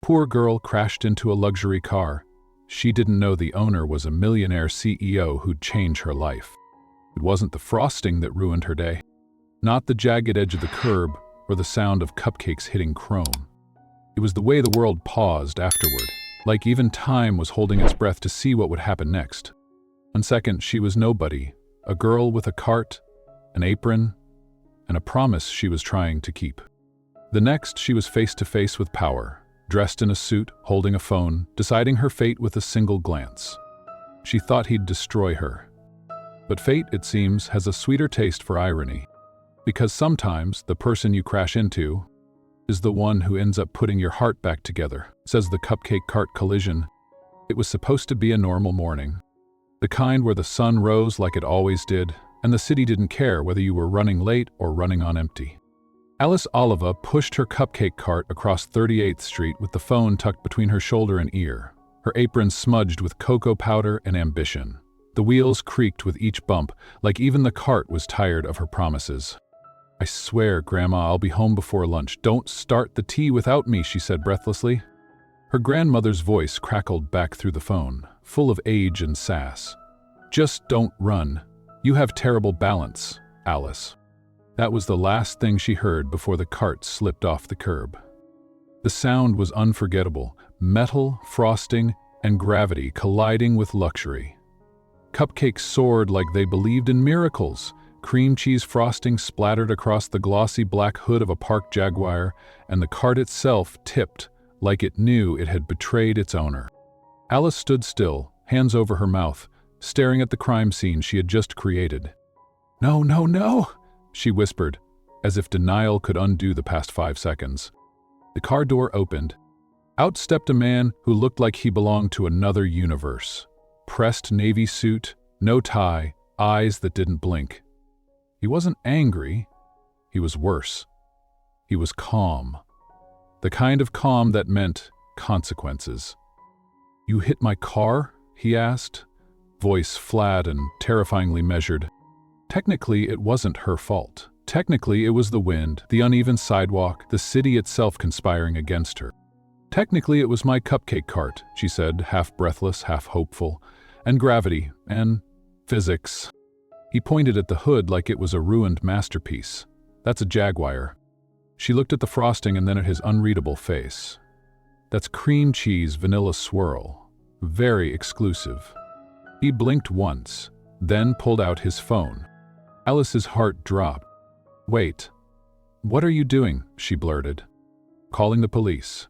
Poor girl crashed into a luxury car. She didn't know the owner was a millionaire CEO who'd change her life. It wasn't the frosting that ruined her day. Not the jagged edge of the curb or the sound of cupcakes hitting chrome. It was the way the world paused afterward, like even time was holding its breath to see what would happen next. One second, she was nobody, a girl with a cart, an apron, and a promise she was trying to keep. The next, she was face to face with power, dressed in a suit, holding a phone, deciding her fate with a single glance. She thought he'd destroy her. But fate, it seems, has a sweeter taste for irony. Because sometimes the person you crash into is the one who ends up putting your heart back together, says the cupcake cart collision. It was supposed to be a normal morning. The kind where the sun rose like it always did, and the city didn't care whether you were running late or running on empty. Alice Oliva pushed her cupcake cart across 38th Street with the phone tucked between her shoulder and ear, her apron smudged with cocoa powder and ambition. The wheels creaked with each bump, like even the cart was tired of her promises. "I swear, Grandma, I'll be home before lunch. Don't start the tea without me," she said breathlessly. Her grandmother's voice crackled back through the phone, full of age and sass. "Just don't run. You have terrible balance, Alice." That was the last thing she heard before the cart slipped off the curb. The sound was unforgettable, metal, frosting, and gravity colliding with luxury. Cupcakes soared like they believed in miracles. Cream cheese frosting splattered across the glossy black hood of a parked Jaguar, and the cart itself tipped like it knew it had betrayed its owner. Alice stood still, hands over her mouth, staring at the crime scene she had just created. "No, no, no!" she whispered, as if denial could undo the past 5 seconds. The car door opened. Out stepped a man who looked like he belonged to another universe. Pressed navy suit, no tie, eyes that didn't blink. He wasn't angry. He was worse. He was calm. The kind of calm that meant consequences. "You hit my car?" he asked, voice flat and terrifyingly measured. Technically, it wasn't her fault. Technically, it was the wind, the uneven sidewalk, the city itself conspiring against her. "Technically, it was my cupcake cart," she said, half breathless, half hopeful, "and gravity, and physics." He pointed at the hood like it was a ruined masterpiece. "That's a Jaguar." She looked at the frosting and then at his unreadable face. "That's cream cheese vanilla swirl. Very exclusive." He blinked once, then pulled out his phone. Alice's heart dropped. "Wait. What are you doing?" she blurted. "Calling the police."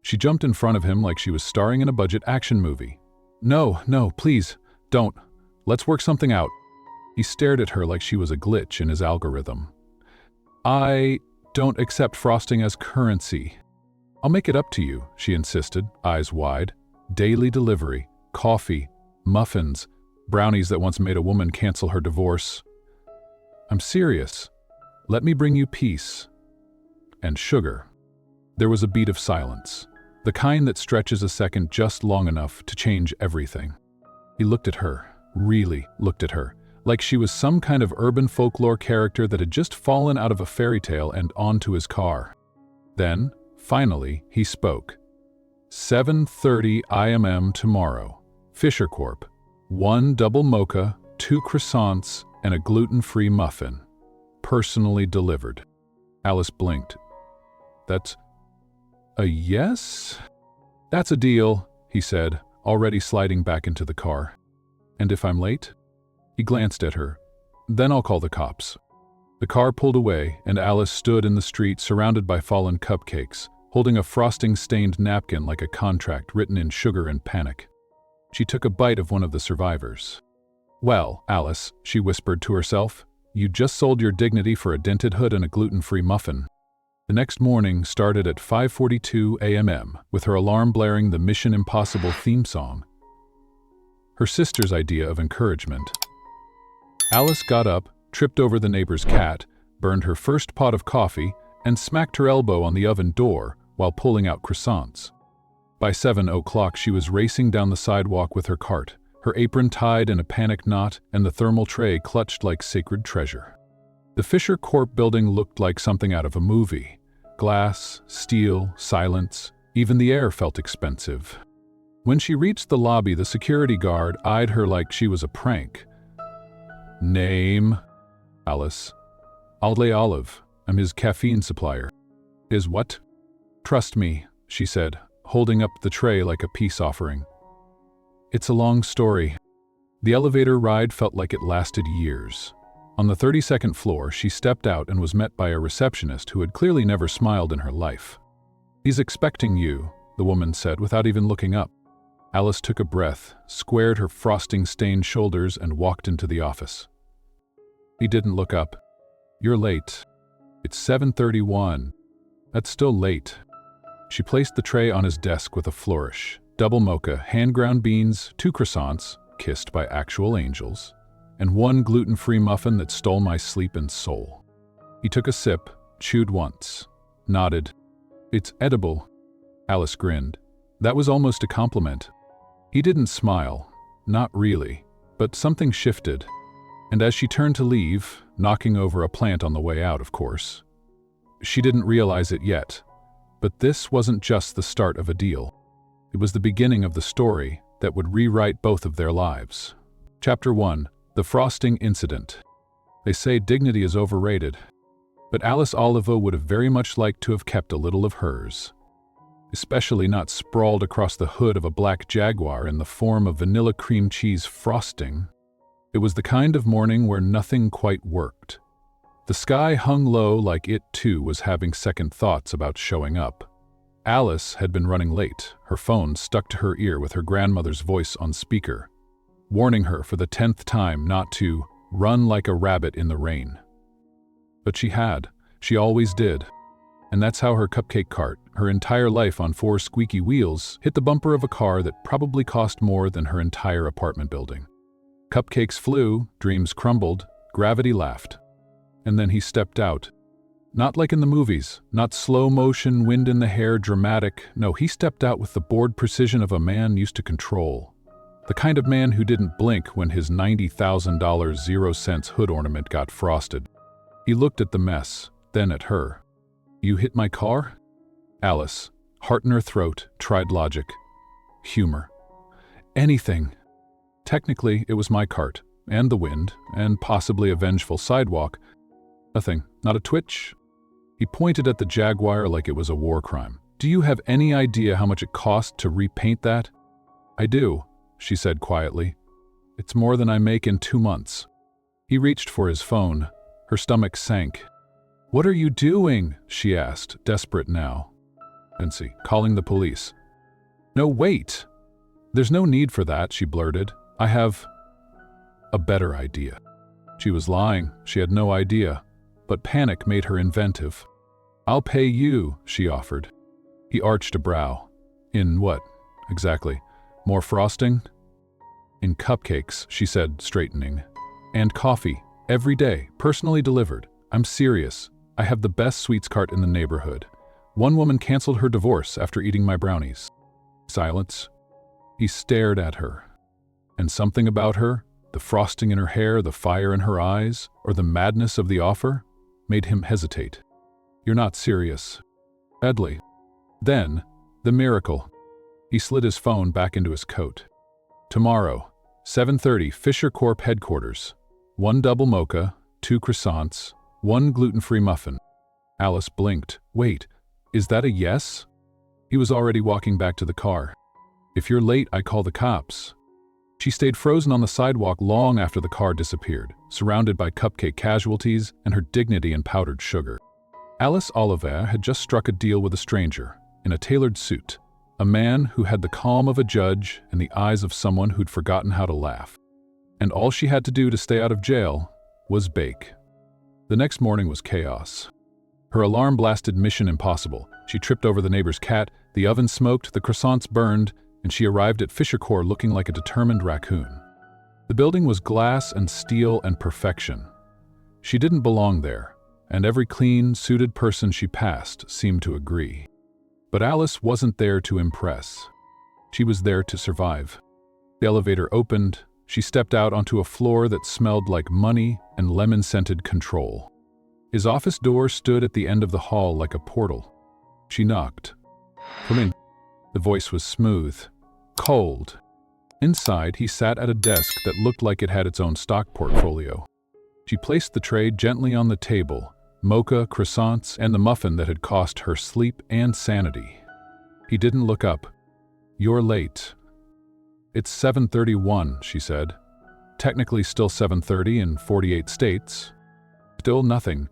She jumped in front of him like she was starring in a budget action movie. "No, no, please, don't. Let's work something out." He stared at her like she was a glitch in his algorithm. "I don't accept frosting as currency." "I'll make it up to you," she insisted, eyes wide. "Daily delivery, coffee, muffins, brownies that once made a woman cancel her divorce. I'm serious. Let me bring you peace. And sugar." There was a beat of silence, the kind that stretches a second just long enough to change everything. He looked at her, really looked at her, like she was some kind of urban folklore character that had just fallen out of a fairy tale and onto his car. Then, finally, he spoke. 7:30 IMM tomorrow. Fisher Corp. 1 double mocha, 2 croissants, and a gluten-free muffin. Personally delivered. Alice blinked. "That's a yes?" "That's a deal," he said, already sliding back into the car. "And if I'm late?" He glanced at her. "Then I'll call the cops." The car pulled away, and Alice stood in the street surrounded by fallen cupcakes, holding a frosting-stained napkin like a contract written in sugar and panic. She took a bite of one of the survivors. "Well, Alice," she whispered to herself, "you just sold your dignity for a dented hood and a gluten-free muffin." The next morning started at 5:42 a.m., with her alarm blaring the Mission Impossible theme song. Her sister's idea of encouragement. Alice got up, tripped over the neighbor's cat, burned her first pot of coffee, and smacked her elbow on the oven door while pulling out croissants. By 7 o'clock, she was racing down the sidewalk with her cart, her apron tied in a panic knot and the thermal tray clutched like sacred treasure. The Fisher Corp building looked like something out of a movie. Glass, steel, silence, Even the air felt expensive. When she reached the lobby, the security guard eyed her like she was a prank. "Name?" "Alice." "Aldley Olive. I'm his caffeine supplier." "Is what?" "Trust me," she said, holding up the tray like a peace offering. "It's a long story." The elevator ride felt like it lasted years. On the 32nd floor, she stepped out and was met by a receptionist who had clearly never smiled in her life. "He's expecting you," the woman said without even looking up. Alice took a breath, squared her frosting-stained shoulders, and walked into the office. He didn't look up. "You're late." "It's 7:31. "That's still late." She placed the tray on his desk with a flourish. Double mocha, hand-ground beans, 2 croissants, kissed by actual angels, and 1 gluten-free muffin that stole my sleep and soul. He took a sip, chewed once, nodded. "It's edible." Alice grinned. That was almost a compliment. He didn't smile. Not really. But something shifted. And as she turned to leave, knocking over a plant on the way out, of course. She didn't realize it yet. But this wasn't just the start of a deal. It was the beginning of the story that would rewrite both of their lives. Chapter 1. The Frosting Incident. They say dignity is overrated. But Alice Oliva would have very much liked to have kept a little of hers. Especially not sprawled across the hood of a black Jaguar in the form of vanilla cream cheese frosting. It was the kind of morning where nothing quite worked. The sky hung low like it too was having second thoughts about showing up. Alice had been running late, her phone stuck to her ear with her grandmother's voice on speaker, warning her for the 10th time not to run like a rabbit in the rain. But she always did. And that's how her cupcake cart, her entire life on 4 squeaky wheels, hit the bumper of a car that probably cost more than her entire apartment building. Cupcakes flew, dreams crumbled, gravity laughed. And then he stepped out. Not like in the movies, not slow motion, wind in the hair, dramatic. No, he stepped out with the bored precision of a man used to control. The kind of man who didn't blink when his $90,000 0-cents hood ornament got frosted. He looked at the mess, then at her. "You hit my car?" Alice, heart in her throat, tried logic. Humor. Anything. Technically, it was my cart, and the wind, and possibly a vengeful sidewalk. Nothing, not a twitch. He pointed at the Jaguar like it was a war crime. "Do you have any idea how much it cost to repaint that?" "I do," she said quietly. "It's more than I make in 2 months." He reached for his phone. Her stomach sank. "What are you doing?" she asked, desperate now. Fancy, calling the police. "No, wait. There's no need for that," she blurted. "I have a better idea." She was lying. She had no idea. But panic made her inventive. "I'll pay you," she offered. He arched a brow. "In what, exactly? More frosting?" "In cupcakes," she said, straightening. "And coffee. Every day, personally delivered. I'm serious. I have the best sweets cart in the neighborhood. One woman canceled her divorce after eating my brownies." Silence. He stared at her. And something about her, the frosting in her hair, the fire in her eyes, or the madness of the offer, made him hesitate. "You're not serious." "Badly." Then, the miracle. He slid his phone back into his coat. "Tomorrow, 7:30, Fisher Corp headquarters. 1 double mocha, 2 croissants, 1 gluten-free muffin." Alice blinked. "Wait, is that a yes?" He was already walking back to the car. "If you're late, I call the cops." She stayed frozen on the sidewalk long after the car disappeared, surrounded by cupcake casualties and her dignity in powdered sugar. Alice Oliva had just struck a deal with a stranger, in a tailored suit, a man who had the calm of a judge and the eyes of someone who'd forgotten how to laugh. And all she had to do to stay out of jail was bake. The next morning was chaos. Her alarm blasted Mission Impossible. She tripped over the neighbor's cat, the oven smoked, the croissants burned, and she arrived at Fisher Corp looking like a determined raccoon. The building was glass and steel and perfection. She didn't belong there, and every clean, suited person she passed seemed to agree. But Alice wasn't there to impress. She was there to survive. The elevator opened. She stepped out onto a floor that smelled like money and lemon-scented control. His office door stood at the end of the hall like a portal. She knocked. "Come in," The voice was smooth, cold. Inside, he sat at a desk that looked like it had its own stock portfolio. She placed the tray gently on the table, mocha, croissants, and the muffin that had cost her sleep and sanity. He didn't look up. "You're late." "It's 7:31, she said. Technically still 7:30 in 48 states. Still nothing.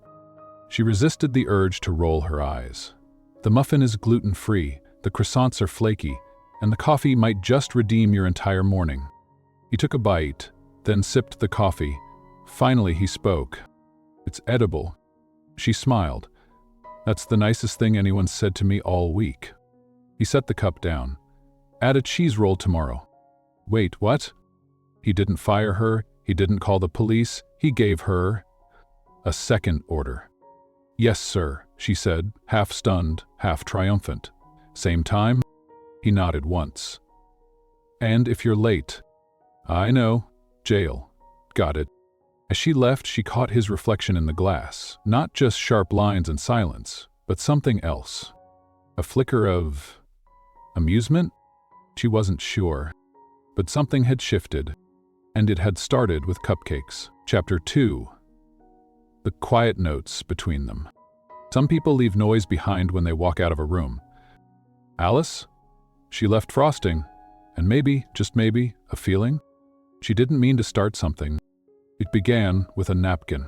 She resisted the urge to roll her eyes. The muffin is gluten-free, the croissants are flaky, and the coffee might just redeem your entire morning. He took a bite, then sipped the coffee. Finally, he spoke. "It's edible." She smiled. "That's the nicest thing anyone's said to me all week." He set the cup down. "Add a cheese roll tomorrow." "Wait, what?" He didn't fire her, he didn't call the police, he gave her a second order. "Yes, sir," she said, half stunned, half triumphant. "Same time?" He nodded once. "And if you're late?" "I know. Jail." "Got it." As she left, she caught his reflection in the glass, not just sharp lines and silence, but something else. A flicker of amusement? She wasn't sure. But something had shifted, and it had started with Cupcakes. Chapter 2. The quiet notes between them. Some people leave noise behind when they walk out of a room. Alice? She left frosting, and maybe, just maybe, a feeling. She didn't mean to start something. It began with a napkin.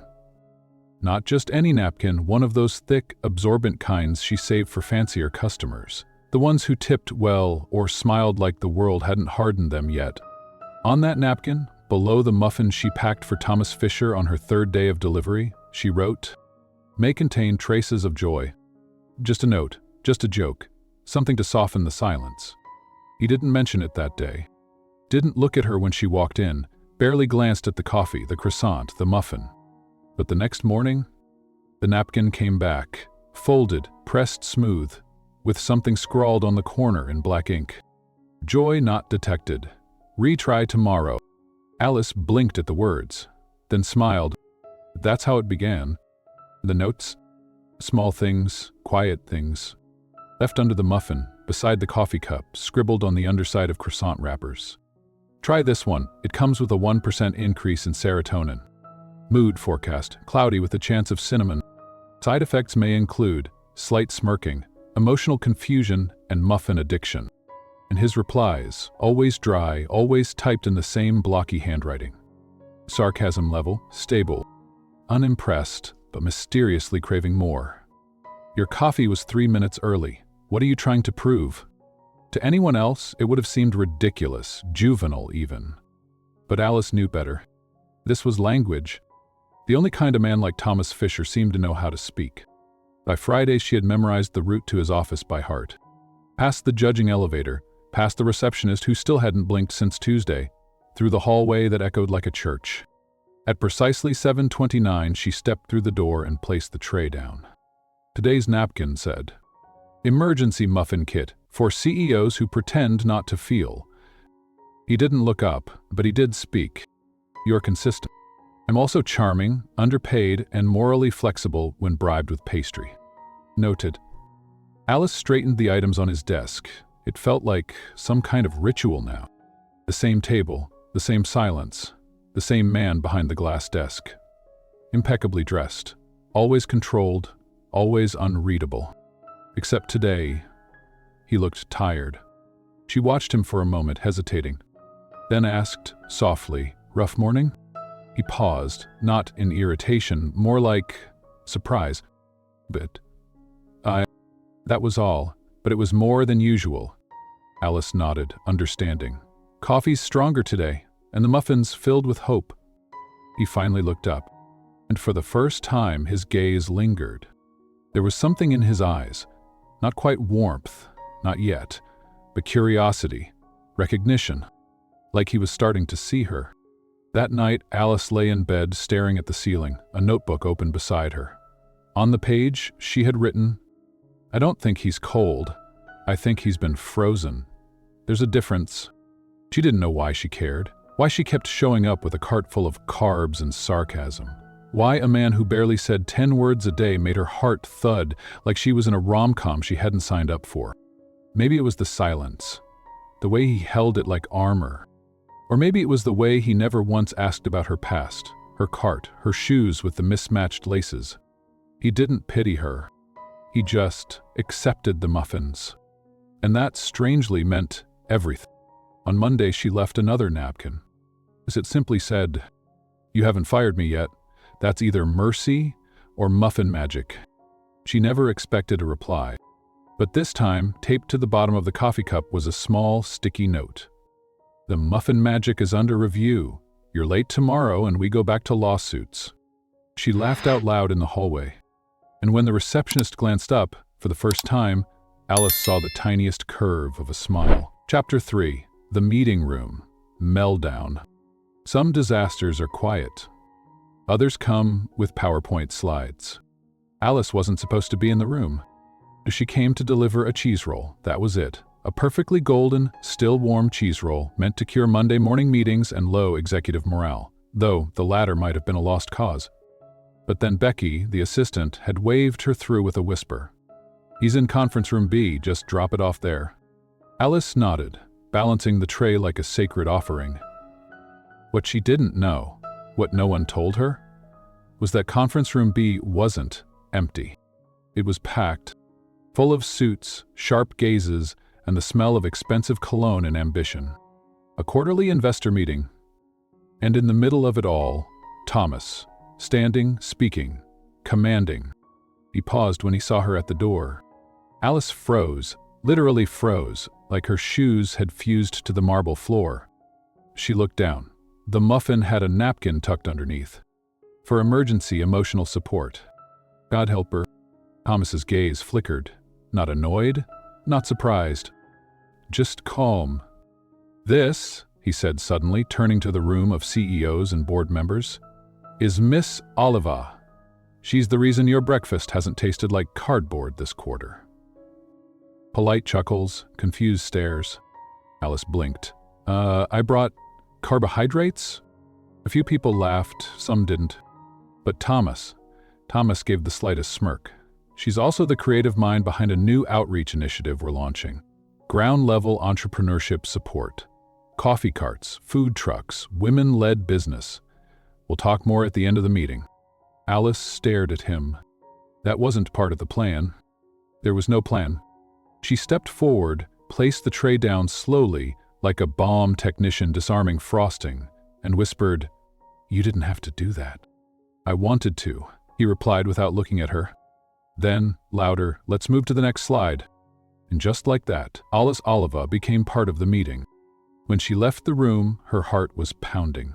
Not just any napkin, one of those thick, absorbent kinds she saved for fancier customers. The ones who tipped well or smiled like the world hadn't hardened them yet. On that napkin, below the muffin she packed for Thomas Fischer on her third day of delivery, she wrote, "May contain traces of joy." Just a note, just a joke, something to soften the silence. He didn't mention it that day. Didn't look at her when she walked in, barely glanced at the coffee, the croissant, the muffin. But the next morning, the napkin came back, folded, pressed smooth, with something scrawled on the corner in black ink. "Joy not detected. Retry tomorrow." Alice blinked at the words, then smiled. That's how it began. The notes? Small things, quiet things. Left under the muffin, beside the coffee cup, scribbled on the underside of croissant wrappers. "Try this one. It comes with a 1% increase in serotonin. Mood forecast, cloudy with a chance of cinnamon. Side effects may include slight smirking, emotional confusion, and muffin addiction." And his replies, always dry, always typed in the same blocky handwriting. Sarcasm level, stable. Unimpressed, but mysteriously craving more. "Your coffee was 3 minutes early. What are you trying to prove?" To anyone else, it would have seemed ridiculous, juvenile even. But Alice knew better. This was language. The only kind a man like Thomas Fischer seemed to know how to speak. By Friday, she had memorized the route to his office by heart. Past the judging elevator, past the receptionist who still hadn't blinked since Tuesday, through the hallway that echoed like a church. At precisely 7:29, she stepped through the door and placed the tray down. Today's napkin said, "Emergency muffin kit for CEOs who pretend not to feel." He didn't look up, but he did speak. "You're consistent. I'm also charming, underpaid, and morally flexible when bribed with pastry." Noted. Alice straightened the items on his desk. It felt like some kind of ritual now. The same table, the same silence, the same man behind the glass desk. Impeccably dressed, always controlled, always unreadable. Except today, he looked tired. She watched him for a moment, hesitating, then asked, softly, "Rough morning?" He paused, not in irritation, more like surprise. "But that was all, but it was more than usual." Alice nodded, understanding. "Coffee's stronger today, and the muffins filled with hope." He finally looked up, and for the first time his gaze lingered. There was something in his eyes, not quite warmth, not yet, but curiosity, recognition, like he was starting to see her. That night, Alice lay in bed staring at the ceiling, a notebook open beside her. On the page, she had written, "I don't think he's cold. I think he's been frozen. There's a difference." She didn't know why she cared, why she kept showing up with a cart full of carbs and sarcasm. Why a man who barely said 10 words a day made her heart thud like she was in a rom-com she hadn't signed up for. Maybe it was the silence, the way he held it like armor. Or maybe it was the way he never once asked about her past, her cart, her shoes with the mismatched laces. He didn't pity her. He just accepted the muffins. And that strangely meant everything. On Monday, she left another napkin. As it simply said, "You haven't fired me yet. That's either mercy or muffin magic." She never expected a reply. But this time, taped to the bottom of the coffee cup was a small, sticky note. "The muffin magic is under review. You're late tomorrow and we go back to lawsuits." She laughed out loud in the hallway. And when the receptionist glanced up, for the first time, Alice saw the tiniest curve of a smile. Chapter 3. The Meeting Room. Meltdown. Some disasters are quiet. Others come with PowerPoint slides. Alice wasn't supposed to be in the room. She came to deliver a cheese roll. That was it. A perfectly golden, still warm cheese roll meant to cure Monday morning meetings and low executive morale, though the latter might have been a lost cause. But then Becky, the assistant, had waved her through with a whisper. "He's in conference room B, just drop it off there." Alice nodded, balancing the tray like a sacred offering. What she didn't know, what no one told her, was that conference room B wasn't empty. It was packed, full of suits, sharp gazes, and the smell of expensive cologne and ambition. A quarterly investor meeting. And in the middle of it all, Thomas, standing, speaking, commanding. He paused when he saw her at the door. Alice froze, literally froze, like her shoes had fused to the marble floor. She looked down. The muffin had a napkin tucked underneath, for emergency emotional support. God help her. Thomas's gaze flickered, not annoyed, not surprised, just calm. "This," he said suddenly, turning to the room of CEOs and board members, "is Miss Oliva. She's the reason your breakfast hasn't tasted like cardboard this quarter." Polite chuckles, confused stares. Alice blinked. I brought carbohydrates?" A few people laughed, some didn't. But Thomas gave the slightest smirk. "She's also the creative mind behind a new outreach initiative we're launching. Ground-level entrepreneurship support. Coffee carts, food trucks, women-led business. We'll talk more at the end of the meeting." Alice stared at him. That wasn't part of the plan. There was no plan. She stepped forward, placed the tray down slowly, like a bomb technician disarming frosting, and whispered, "You didn't have to do that." "I wanted to," he replied without looking at her. Then, louder, "Let's move to the next slide." And just like that, Alice Oliva became part of the meeting. When she left the room, her heart was pounding.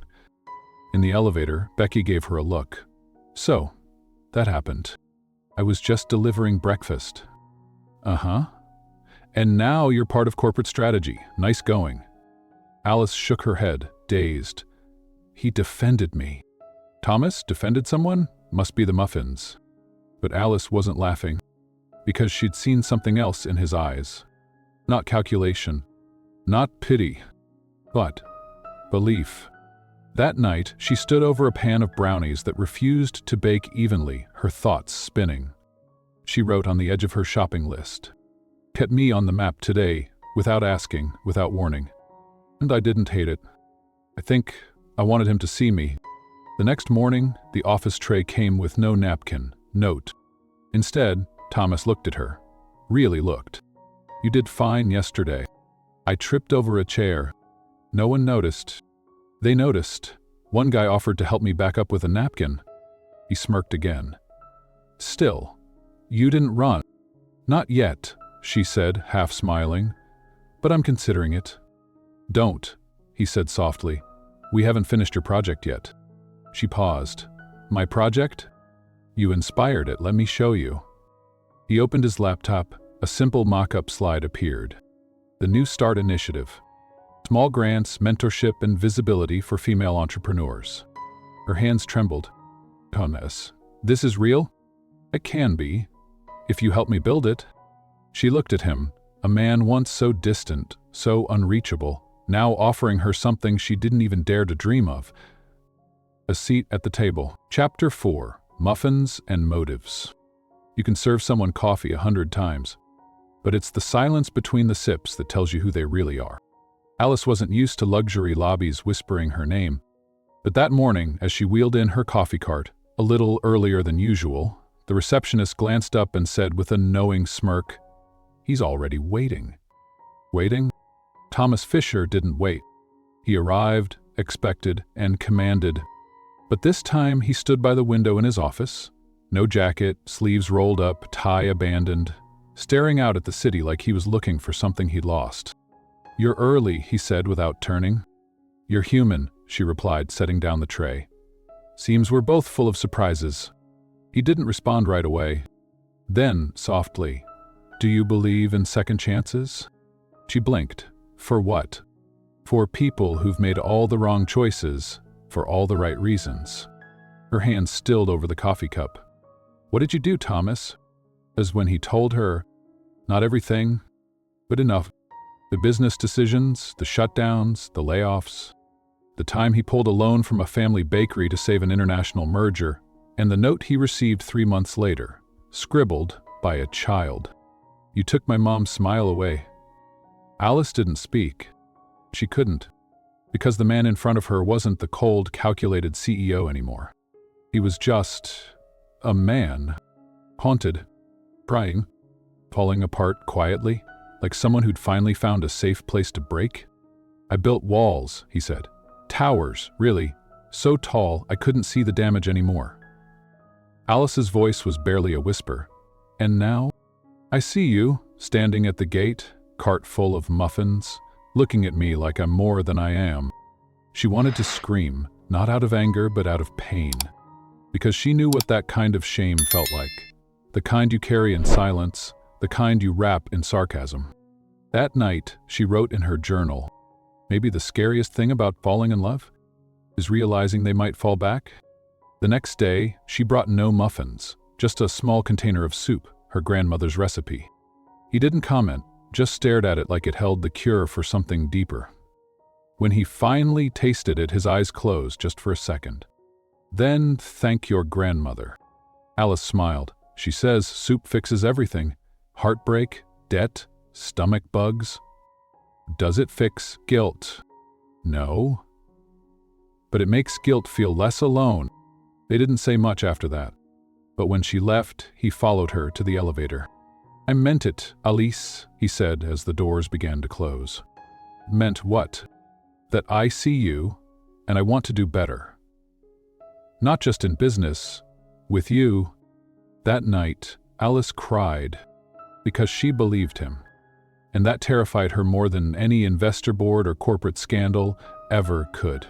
In the elevator, Becky gave her a look. "So, that happened. I was just delivering breakfast." "Uh-huh. And now you're part of corporate strategy. Nice going." Alice shook her head, dazed. "He defended me." Thomas defended someone? Must be the muffins. But Alice wasn't laughing, because she'd seen something else in his eyes. Not calculation, not pity, but belief. That night, she stood over a pan of brownies that refused to bake evenly, her thoughts spinning. She wrote on the edge of her shopping list, "Kept me on the map today, without asking, without warning." And I didn't hate it. I think I wanted him to see me. The next morning, the office tray came with no napkin, note. Instead, Thomas looked at her. Really looked. "You did fine yesterday. I tripped over a chair. No one noticed." They noticed. One guy offered to help me back up with a napkin. He smirked again. "Still, you didn't run." "Not yet," she said, half smiling. "But I'm considering it." "Don't," he said softly. "We haven't finished your project yet." She paused. "My project? You inspired it, let me show you." He opened his laptop. A simple mock-up slide appeared. The New Start Initiative. Small grants, mentorship, and visibility for female entrepreneurs. Her hands trembled. "Thomas, this is real?" "It can be, if you help me build it." She looked at him, a man once so distant, so unreachable, now offering her something she didn't even dare to dream of. A seat at the table. Chapter 4. Muffins and Motives. You can serve someone coffee 100 times, but it's the silence between the sips that tells you who they really are. Alice wasn't used to luxury lobbies whispering her name, but that morning, as she wheeled in her coffee cart, a little earlier than usual, the receptionist glanced up and said with a knowing smirk, "He's already waiting." Waiting? Thomas Fischer didn't wait. He arrived, expected, and commanded. But this time he stood by the window in his office, no jacket, sleeves rolled up, tie abandoned, staring out at the city like he was looking for something he'd lost. "You're early," he said without turning. "You're human," she replied, setting down the tray. "Seems we're both full of surprises." He didn't respond right away. Then, softly, "Do you believe in second chances?" She blinked. For what? For people who've made all the wrong choices, for all the right reasons. Her hand stilled over the coffee cup. "What did you do, Thomas?" As when he told her, not everything, but enough. The business decisions, the shutdowns, the layoffs, the time he pulled a loan from a family bakery to save an international merger, and the note he received 3 months later, scribbled by a child. "You took my mom's smile away." Alice didn't speak. She couldn't, because the man in front of her wasn't the cold, calculated CEO anymore. He was just a man, haunted, crying, falling apart quietly, like someone who'd finally found a safe place to break. "I built walls," he said. "Towers, really, so tall I couldn't see the damage anymore." Alice's voice was barely a whisper. "And now? I see you, standing at the gate, cart full of muffins, looking at me like I'm more than I am." She wanted to scream, not out of anger but out of pain, because she knew what that kind of shame felt like. The kind you carry in silence, the kind you wrap in sarcasm. That night, she wrote in her journal, maybe the scariest thing about falling in love is realizing they might fall back. The next day, she brought no muffins, just a small container of soup, her grandmother's recipe. He didn't comment, just stared at it like it held the cure for something deeper. When he finally tasted it, his eyes closed just for a second. "Then thank your grandmother." Alice smiled. "She says soup fixes everything. Heartbreak, debt, stomach bugs. Does it fix guilt? No. But it makes guilt feel less alone." They didn't say much after that. But when she left, he followed her to the elevator. "I meant it, Alice," he said as the doors began to close. "Meant what?" "That I see you, and I want to do better. Not just in business, with you." That night, Alice cried because she believed him, and that terrified her more than any investor board or corporate scandal ever could.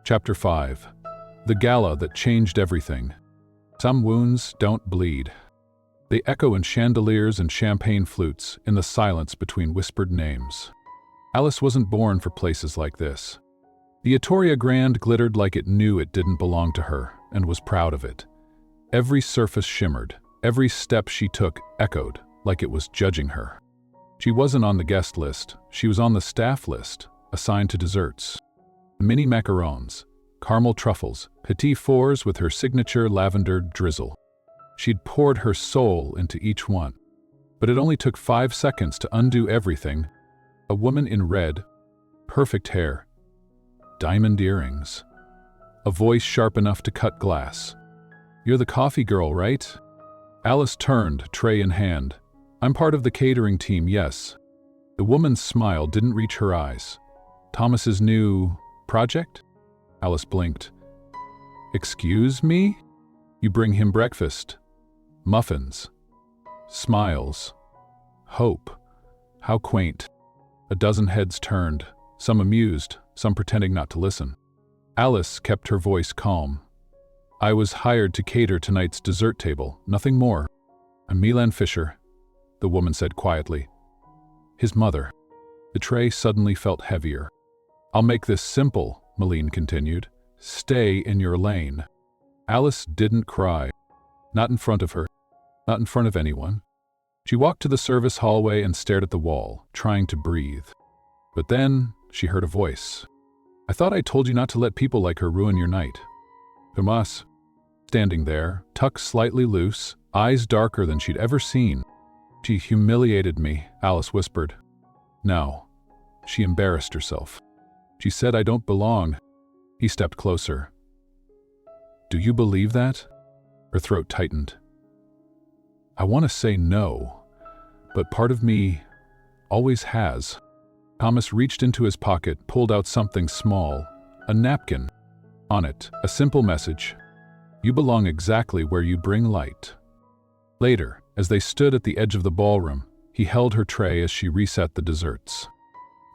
Chapter 5. The Gala that changed everything. Some wounds don't bleed. They echo in chandeliers and champagne flutes in the silence between whispered names. Alice wasn't born for places like this. The Atoria Grand glittered like it knew it didn't belong to her and was proud of it. Every surface shimmered, every step she took echoed like it was judging her. She wasn't on the guest list, she was on the staff list, assigned to desserts. Mini macarons, caramel truffles, petit fours with her signature lavender drizzle. She'd poured her soul into each one. But it only took 5 seconds to undo everything. A woman in red, perfect hair, diamond earrings, a voice sharp enough to cut glass. "You're the coffee girl, right?" Alice turned, tray in hand. "I'm part of the catering team, yes." The woman's smile didn't reach her eyes. "Thomas's new project?" Alice blinked. "Excuse me?" "You bring him breakfast. Muffins. Smiles. Hope." How quaint. A dozen heads turned, some amused, some pretending not to listen. Alice kept her voice calm. "I was hired to cater tonight's dessert table, nothing more." "I'm Millionaire Fischer," the woman said quietly. "His mother." The tray suddenly felt heavier. "I'll make this simple," Millionaire continued. "Stay in your lane." Alice didn't cry. Not in front of her. Not in front of anyone. She walked to the service hallway and stared at the wall, trying to breathe. But then she heard a voice. "I thought I told you not to let people like her ruin your night." Thomas, standing there, tucked slightly loose, eyes darker than she'd ever seen. She humiliated me, Alice whispered. No. She embarrassed herself. She said I don't belong. He stepped closer. Do you believe that? Her throat tightened. I want to say no, but part of me always has. Thomas reached into his pocket, pulled out something small, a napkin. On it, a simple message. You belong exactly where you bring light. Later, as they stood at the edge of the ballroom, he held her tray as she reset the desserts.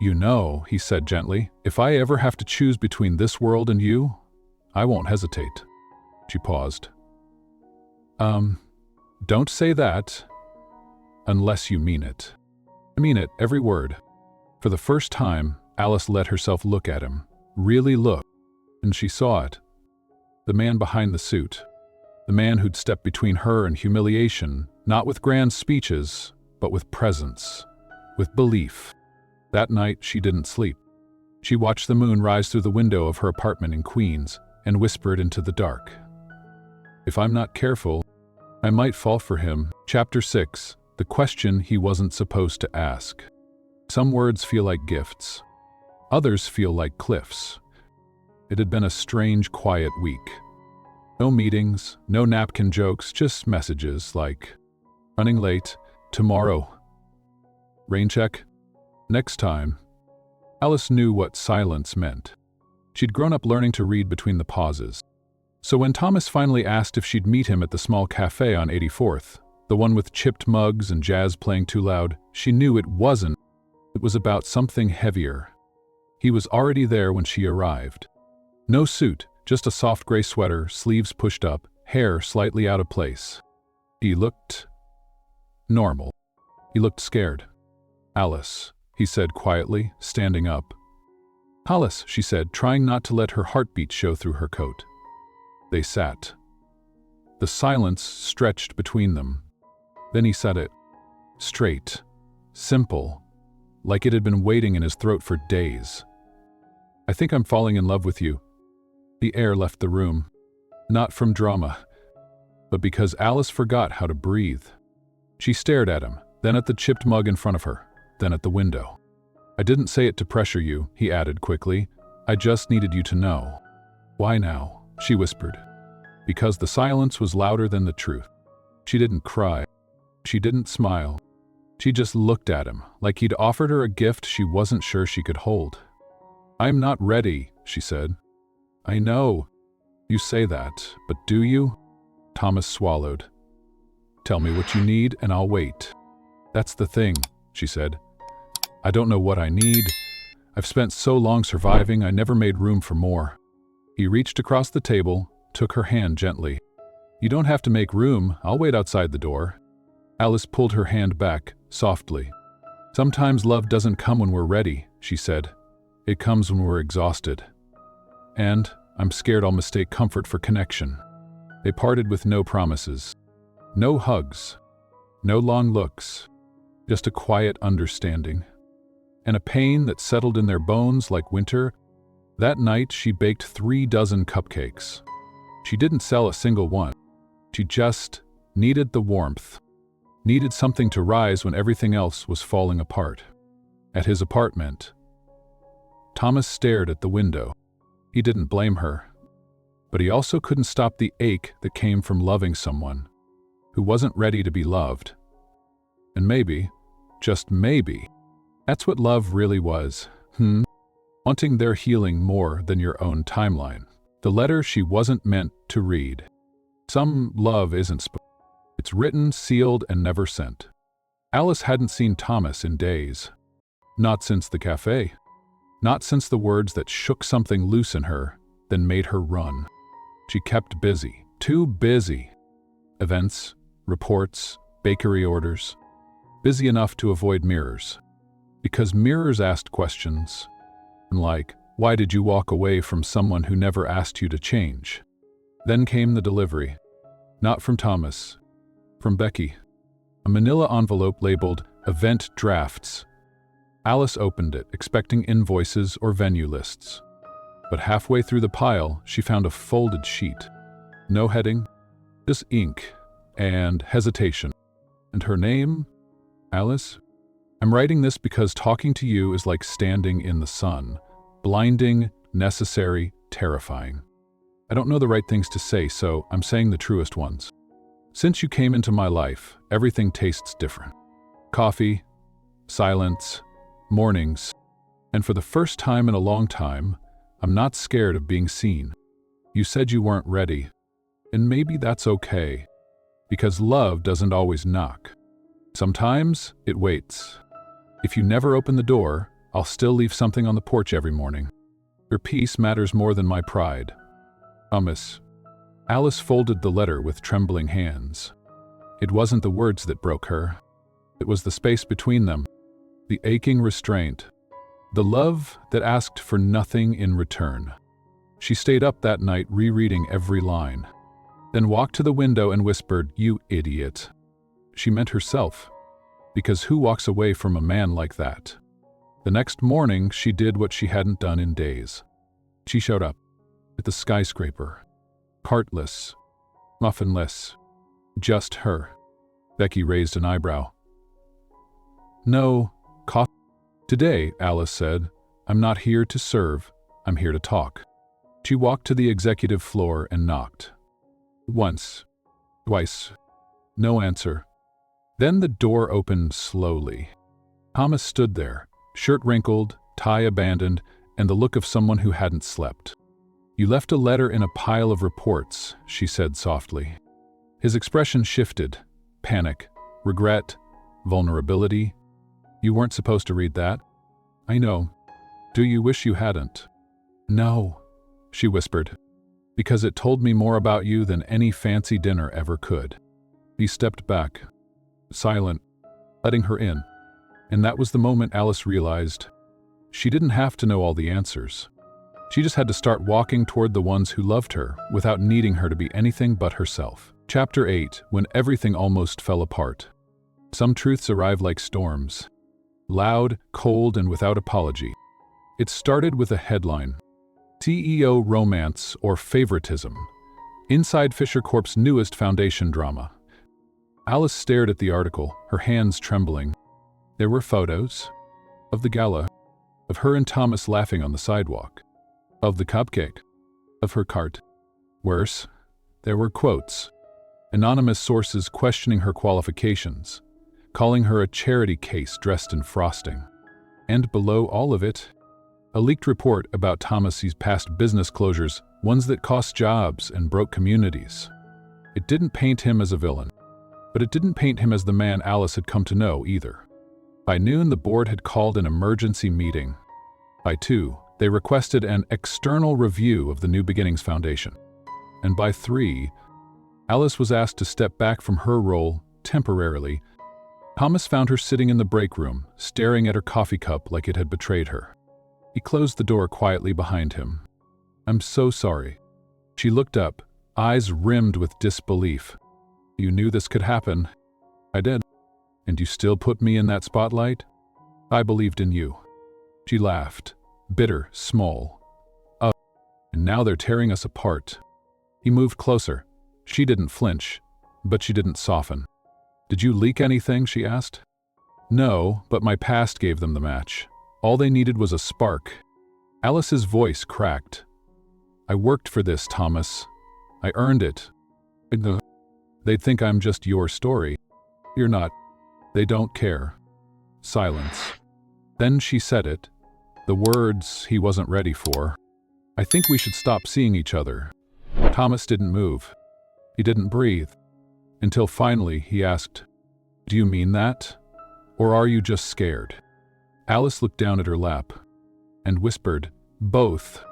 You know, he said gently, if I ever have to choose between this world and you, I won't hesitate. She paused. Don't say that. Unless you mean it. I mean it, every word. For the first time, Alice let herself look at him. Really look. And she saw it. The man behind the suit. The man who'd stepped between her and humiliation, not with grand speeches, but with presence. With belief. That night, she didn't sleep. She watched the moon rise through the window of her apartment in Queens and whispered into the dark. If I'm not careful, I might fall for him. Chapter 6. The question he wasn't supposed to ask. Some words feel like gifts. Others feel like cliffs. It had been a strange, quiet week. No meetings, no napkin jokes, just messages like, running late, tomorrow. Rain check? Next time. Alice knew what silence meant. She'd grown up learning to read between the pauses. So when Thomas finally asked if she'd meet him at the small cafe on 84th, the one with chipped mugs and jazz playing too loud, she knew it wasn't. It was about something heavier. He was already there when she arrived. No suit, just a soft gray sweater, sleeves pushed up, hair slightly out of place. He looked normal. He looked scared. Alice, he said quietly, standing up. Alice, she said, trying not to let her heartbeat show through her coat. They sat. The silence stretched between them. Then he said it. Straight. Simple. Like it had been waiting in his throat for days. I think I'm falling in love with you. The air left the room. Not from drama, but because Alice forgot how to breathe. She stared at him, then at the chipped mug in front of her, then at the window. I didn't say it to pressure you, he added quickly. I just needed you to know. Why now? She whispered. Because the silence was louder than the truth. She didn't cry. She didn't smile. She just looked at him, like he'd offered her a gift she wasn't sure she could hold. I'm not ready, she said. I know. You say that, but do you? Thomas swallowed. Tell me what you need and I'll wait. That's the thing, she said. I don't know what I need. I've spent so long surviving, I never made room for more. He reached across the table, took her hand gently. You don't have to make room, I'll wait outside the door. Alice pulled her hand back, softly. Sometimes love doesn't come when we're ready, she said. It comes when we're exhausted. And I'm scared I'll mistake comfort for connection. They parted with no promises. No hugs. No long looks. Just a quiet understanding. And a pain that settled in their bones like winter. That night she baked 3 dozen cupcakes. She didn't sell a single one. She just needed the warmth. Needed something to rise when everything else was falling apart. At his apartment, Thomas stared at the window. He didn't blame her. But he also couldn't stop the ache that came from loving someone who wasn't ready to be loved. And maybe, just maybe, that's what love really was, Wanting their healing more than your own timeline. The letter she wasn't meant to read. Some love isn't spoken. It's written, sealed, and never sent. Alice hadn't seen Thomas in days. Not since the cafe. Not since the words that shook something loose in her, then made her run. She kept busy. Too busy. Events, reports, bakery orders. Busy enough to avoid mirrors. Because mirrors asked questions. Like, why did you walk away from someone who never asked you to change? Then came the delivery. Not from Thomas. From Becky. A manila envelope labeled Event Drafts. Alice opened it, expecting invoices or venue lists. But halfway through the pile, she found a folded sheet. No heading, just ink and hesitation. And her name? Alice, I'm writing this because talking to you is like standing in the sun. Blinding, necessary, terrifying. I don't know the right things to say, so I'm saying the truest ones. Since you came into my life, everything tastes different. Coffee, silence, mornings, and for the first time in a long time, I'm not scared of being seen. You said you weren't ready, and maybe that's okay, because love doesn't always knock. Sometimes it waits. If you never open the door, I'll still leave something on the porch every morning. Your peace matters more than my pride. Thomas. Alice folded the letter with trembling hands. It wasn't the words that broke her. It was the space between them, the aching restraint, the love that asked for nothing in return. She stayed up that night rereading every line, then walked to the window and whispered, "You idiot." She meant herself, because who walks away from a man like that? The next morning, she did what she hadn't done in days. She showed up at the skyscraper, cartless, muffinless, just her. Becky raised an eyebrow. "No, coffee." "Today," Alice said, "I'm not here to serve, I'm here to talk." She walked to the executive floor and knocked. Once, twice, no answer. Then the door opened slowly. Thomas stood there, shirt wrinkled, tie abandoned, and the look of someone who hadn't slept. "You left a letter in a pile of reports," she said softly. His expression shifted. Panic, regret, vulnerability. "You weren't supposed to read that." "I know. Do you wish you hadn't?" "No," she whispered, "because it told me more about you than any fancy dinner ever could." He stepped back, silent, letting her in. And that was the moment Alice realized she didn't have to know all the answers. She just had to start walking toward the ones who loved her without needing her to be anything but herself. Chapter 8, when everything almost fell apart. Some truths arrive like storms, loud, cold, and without apology. It started with a headline: CEO Romance or Favoritism, inside Fisher Corp's newest foundation drama. Alice stared at the article, her hands trembling. There were photos of the Gala, of her and Thomas laughing on the sidewalk, of the cupcake, of her cart. Worse, there were quotes, anonymous sources questioning her qualifications, calling her a charity case dressed in frosting. And below all of it, a leaked report about Thomas's past business closures, ones that cost jobs and broke communities. It didn't paint him as a villain, but it didn't paint him as the man Alice had come to know either. By noon, the board had called an emergency meeting. By 2, they requested an external review of the New Beginnings Foundation. And by 3, Alice was asked to step back from her role temporarily. Thomas found her sitting in the break room, staring at her coffee cup like it had betrayed her. He closed the door quietly behind him. "I'm so sorry." She looked up, eyes rimmed with disbelief. "You knew this could happen." "I did." "And you still put me in that spotlight?" "I believed in you." She laughed, bitter, small. "Oh, and now they're tearing us apart." He moved closer. She didn't flinch, but she didn't soften. "Did you leak anything?" she asked. "No, but my past gave them the match. All they needed was a spark." Alice's voice cracked. "I worked for this, Thomas. I earned it. They'd think I'm just your story. You're not. They don't care." Silence. Then she said it, the words he wasn't ready for. "I think we should stop seeing each other." Thomas didn't move. He didn't breathe. Until finally he asked, "Do you mean that? Or are you just scared?" Alice looked down at her lap and whispered, "Both."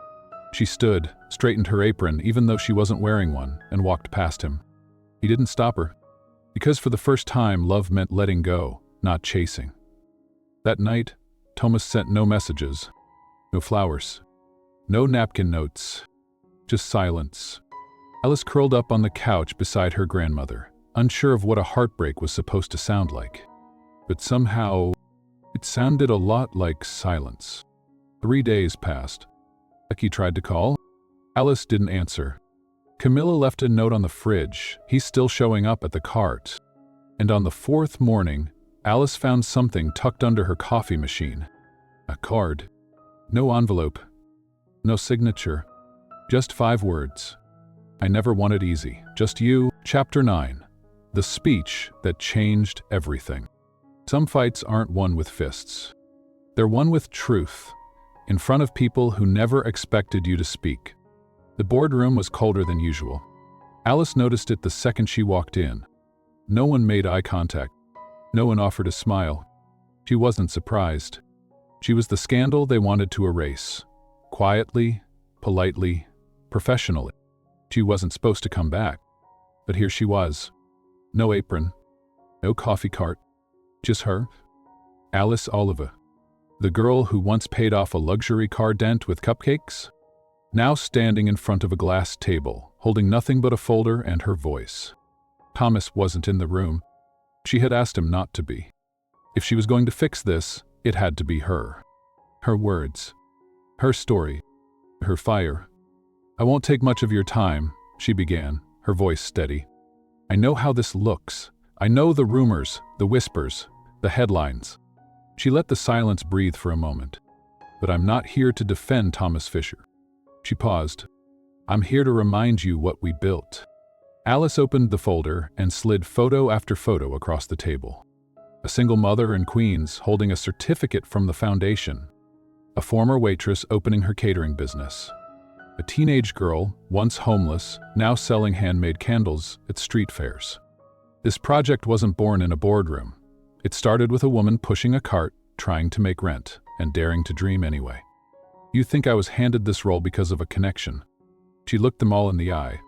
She stood, straightened her apron even though she wasn't wearing one, and walked past him. He didn't stop her, because for the first time love meant letting go, not chasing. That night, Thomas sent no messages, no flowers, no napkin notes, just silence. Alice curled up on the couch beside her grandmother, unsure of what a heartbreak was supposed to sound like. But somehow, it sounded a lot like silence. 3 days passed. Becky tried to call. Alice didn't answer. Camilla left a note on the fridge, he's still showing up at the cart. And on the 4th morning, Alice found something tucked under her coffee machine. A card. No envelope. No signature. Just 5 words. I never wanted easy. Just you. Chapter 9. The speech that changed everything. Some fights aren't won with fists. They're won with truth, in front of people who never expected you to speak. The boardroom was colder than usual. Alice noticed it the second she walked in. No one made eye contact. No one offered a smile. She wasn't surprised. She was the scandal they wanted to erase. Quietly, politely, professionally. She wasn't supposed to come back. But here she was. No apron. No coffee cart. Just her. Alice Oliva. The girl who once paid off a luxury car debt with cupcakes. Now standing in front of a glass table, holding nothing but a folder and her voice. Thomas wasn't in the room. She had asked him not to be. If she was going to fix this, it had to be her. Her words. Her story. Her fire. I won't take much of your time, she began, her voice steady. I know how this looks. I know the rumors, the whispers, the headlines. She let the silence breathe for a moment. But I'm not here to defend Thomas Fischer. She paused. I'm here to remind you what we built. Alice opened the folder and slid photo after photo across the table. A single mother in Queens holding a certificate from the foundation. A former waitress opening her catering business. A teenage girl, once homeless, now selling handmade candles at street fairs. This project wasn't born in a boardroom. It started with a woman pushing a cart, trying to make rent, and daring to dream anyway. You think I was handed this role because of a connection? She looked them all in the eye.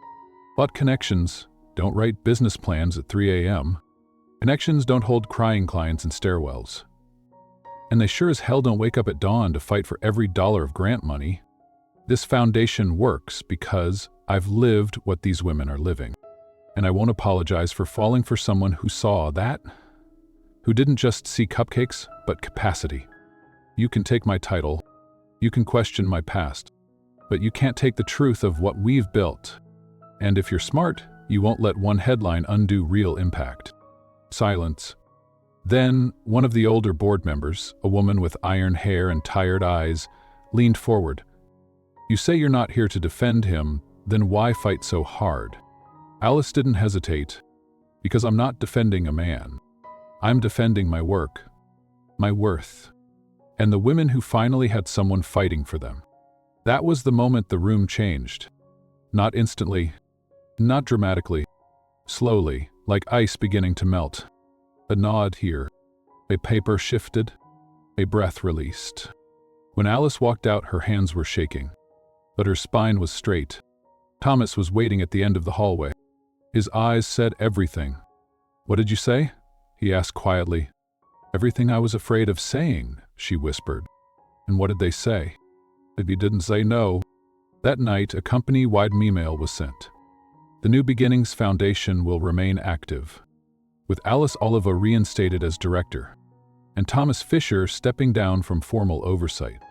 But connections don't write business plans at 3 a.m. Connections don't hold crying clients in stairwells. And they sure as hell don't wake up at dawn to fight for every dollar of grant money. This foundation works because I've lived what these women are living. And I won't apologize for falling for someone who saw that, who didn't just see cupcakes, but capacity. You can take my title, you can question my past, but you can't take the truth of what we've built. And if you're smart, you won't let one headline undo real impact. Silence. Then, one of the older board members, a woman with iron hair and tired eyes, leaned forward. You say you're not here to defend him, then why fight so hard? Alice didn't hesitate. Because I'm not defending a man. I'm defending my work, my worth, and the women who finally had someone fighting for them. That was the moment the room changed. Not instantly, not dramatically, slowly, like ice beginning to melt. A nod here, a paper shifted, a breath released. When Alice walked out, her hands were shaking, but her spine was straight. Thomas was waiting at the end of the hallway. His eyes said everything. What did you say? He asked quietly. Everything I was afraid of saying, she whispered. And what did they say? If he didn't say no. That night, a company-wide email was sent. The New Beginnings Foundation will remain active, with Alice Oliva reinstated as director, and Thomas Fischer stepping down from formal oversight,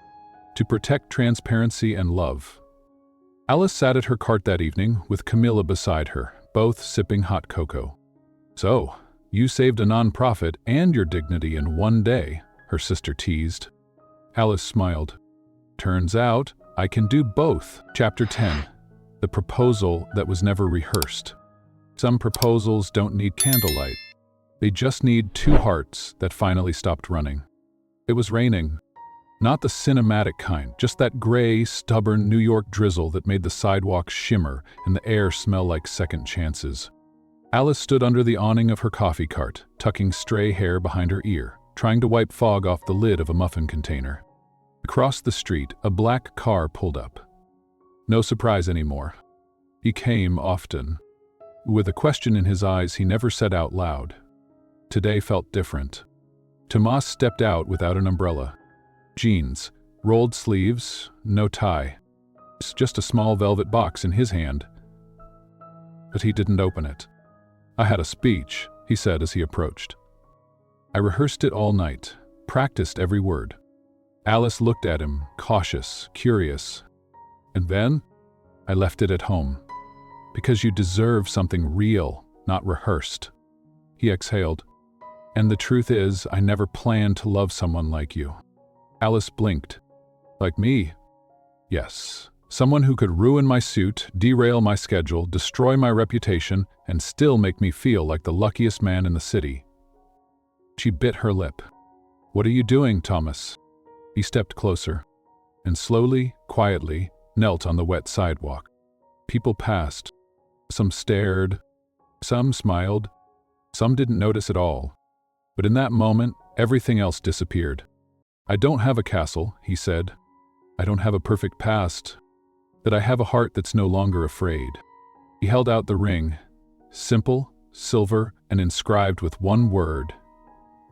to protect transparency and love. Alice sat at her cart that evening, with Camilla beside her, both sipping hot cocoa. So, you saved a nonprofit and your dignity in one day, her sister teased. Alice smiled. Turns out, I can do both. Chapter 10. The proposal that was never rehearsed. Some proposals don't need candlelight. They just need 2 hearts that finally stopped running. It was raining. Not the cinematic kind, just that gray, stubborn New York drizzle that made the sidewalks shimmer and the air smell like second chances. Alice stood under the awning of her coffee cart, tucking stray hair behind her ear, trying to wipe fog off the lid of a muffin container. Across the street, a black car pulled up. No surprise anymore. He came often. With a question in his eyes he never said out loud. Today felt different. Tomas stepped out without an umbrella. Jeans, rolled sleeves, no tie. Just a small velvet box in his hand. But he didn't open it. I had a speech, he said as he approached. I rehearsed it all night, practiced every word. Alice looked at him, cautious, curious. And then, I left it at home. Because you deserve something real, not rehearsed. He exhaled. And the truth is, I never planned to love someone like you. Alice blinked. Like me? Yes. Someone who could ruin my suit, derail my schedule, destroy my reputation, and still make me feel like the luckiest man in the city. She bit her lip. What are you doing, Thomas? He stepped closer, and slowly, quietly, knelt on the wet sidewalk. People passed. Some stared, some smiled, some didn't notice at all. But in that moment, everything else disappeared. I don't have a castle, he said. I don't have a perfect past, but I have a heart that's no longer afraid. He held out the ring, simple, silver, and inscribed with one word: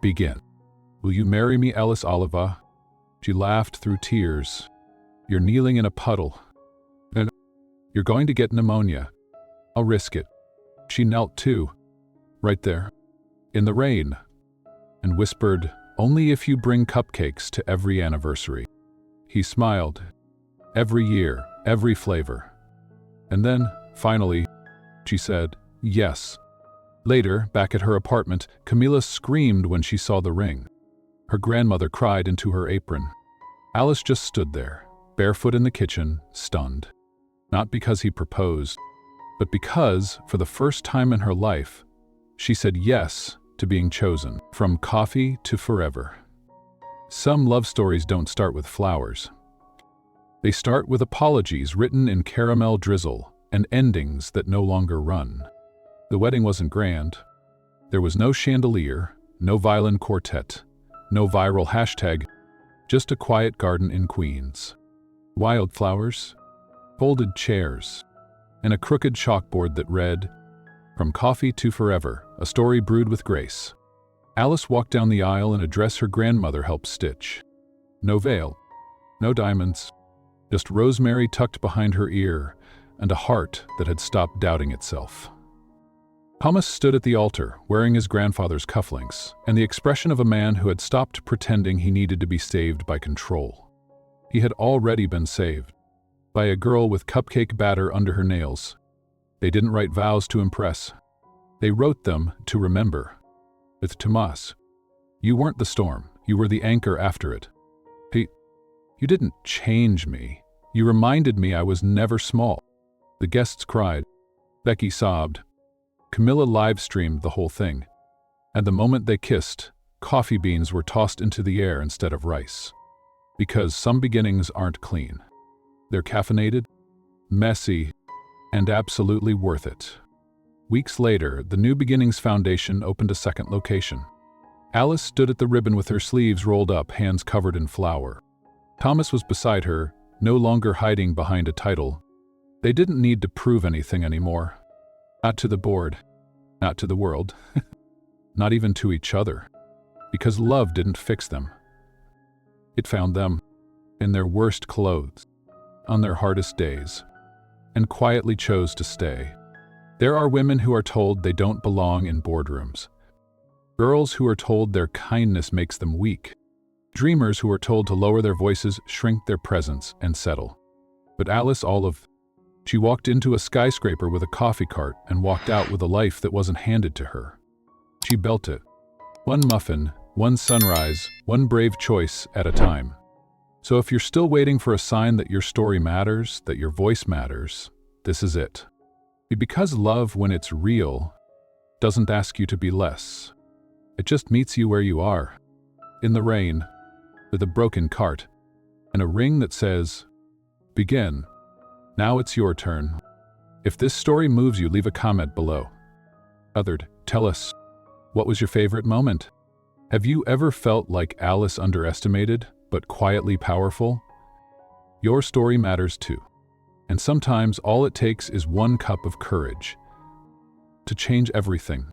begin. Will you marry me, Alice Oliva? She laughed through tears. You're kneeling in a puddle. You're going to get pneumonia. I'll risk it. She knelt too, right there, in the rain, and whispered, only if you bring cupcakes to every anniversary. He smiled. Every year, every flavor. And then, finally, she said, yes. Later, back at her apartment, Camila screamed when she saw the ring. Her grandmother cried into her apron. Alice just stood there, barefoot in the kitchen, stunned. Not because he proposed, but because, for the first time in her life, she said yes to being chosen, from coffee to forever. Some love stories don't start with flowers. They start with apologies written in caramel drizzle and endings that no longer run. The wedding wasn't grand. There was no chandelier, no violin quartet, no viral hashtag, just a quiet garden in Queens. Wildflowers, folded chairs, and a crooked chalkboard that read, From Coffee to Forever, a story brewed with grace. Alice walked down the aisle in a dress her grandmother helped stitch. No veil, no diamonds, just rosemary tucked behind her ear and a heart that had stopped doubting itself. Thomas stood at the altar, wearing his grandfather's cufflinks, and the expression of a man who had stopped pretending he needed to be saved by control. He had already been saved. By a girl with cupcake batter under her nails. They didn't write vows to impress. They wrote them to remember. With Thomas, you weren't the storm, you were the anchor after it. You didn't change me. You reminded me I was never small. The guests cried. Becky sobbed. Camilla live-streamed the whole thing. And the moment they kissed, coffee beans were tossed into the air instead of rice. Because some beginnings aren't clean. They're caffeinated, messy, and absolutely worth it. Weeks later, the New Beginnings Foundation opened a second location. Alice stood at the ribbon with her sleeves rolled up, hands covered in flour. Thomas was beside her, no longer hiding behind a title. They didn't need to prove anything anymore. Not to the board, not to the world, not even to each other. Because love didn't fix them. It found them, in their worst clothes, on their hardest days, and quietly chose to stay. There are women who are told they don't belong in boardrooms. Girls who are told their kindness makes them weak. Dreamers who are told to lower their voices, shrink their presence, and settle. But Alice Olive, she walked into a skyscraper with a coffee cart and walked out with a life that wasn't handed to her. She built it. One muffin, one sunrise, one brave choice at a time. So if you're still waiting for a sign that your story matters, that your voice matters, this is it. Because love, when it's real, doesn't ask you to be less. It just meets you where you are. In the rain, with a broken cart, and a ring that says, begin. Now it's your turn. If this story moves you, leave a comment below. Othered, tell us, what was your favorite moment? Have you ever felt like Alice, underestimated, but quietly powerful? Your story matters too. And sometimes all it takes is one cup of courage to change everything.